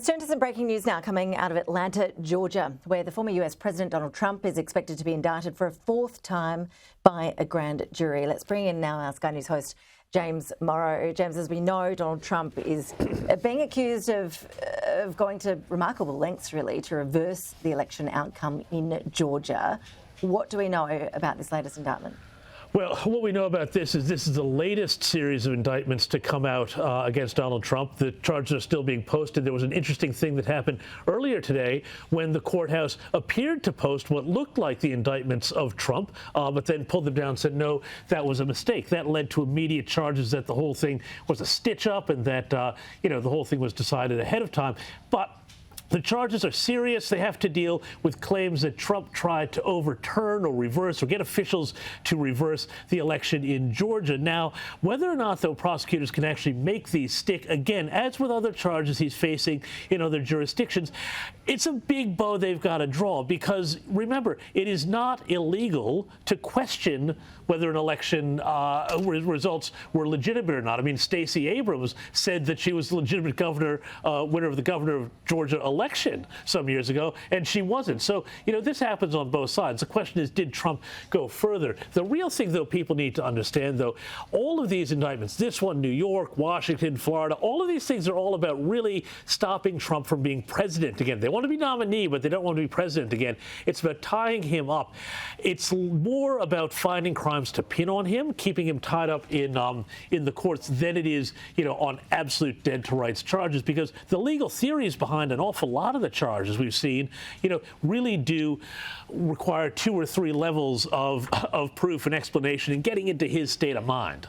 Let's turn to some breaking news now coming out of Atlanta, Georgia, where the former US President Donald Trump is expected to be indicted for a fourth time by a grand jury. Let's bring in now our Sky News host, James Morrow. James, as we know, Donald Trump is being accused of going to remarkable lengths, really, to reverse the election outcome in Georgia. What do we know about this latest indictment? Well, what we know about this is the latest series of indictments to come out against Donald Trump. The charges are still being posted. There was an interesting thing that happened earlier today when the courthouse appeared to post what looked like the indictments of Trump, but then pulled them down and said, no, that was a mistake. That led to immediate charges that the whole thing was a stitch up and that, the whole thing was decided ahead of time. But the charges are serious. They have to deal with claims that Trump tried to overturn or reverse or get officials to reverse the election in Georgia. Now, whether or not, though, prosecutors can actually make these stick, again, as with other charges he's facing in other jurisdictions, it's a big bow they've got to draw because, remember, it is not illegal to question whether an election results were legitimate or not. I mean, Stacey Abrams said that she was the legitimate winner of the governor of Georgia election some years ago, and she wasn't. So, this happens on both sides. The question is, did Trump go further? The real thing, though, people need to understand, though, all of these indictments, this one, New York, Washington, Florida, all of these things are all about really stopping Trump from being president again. They want to be nominee, but they don't want to be president again. It's about tying him up. It's more about finding crimes to pin on him, keeping him tied up in the courts than it is, on absolute dead to rights charges, because the legal theories behind an awful lot of the charges we've seen, really do require 2 or 3 levels of proof and explanation and getting into his state of mind.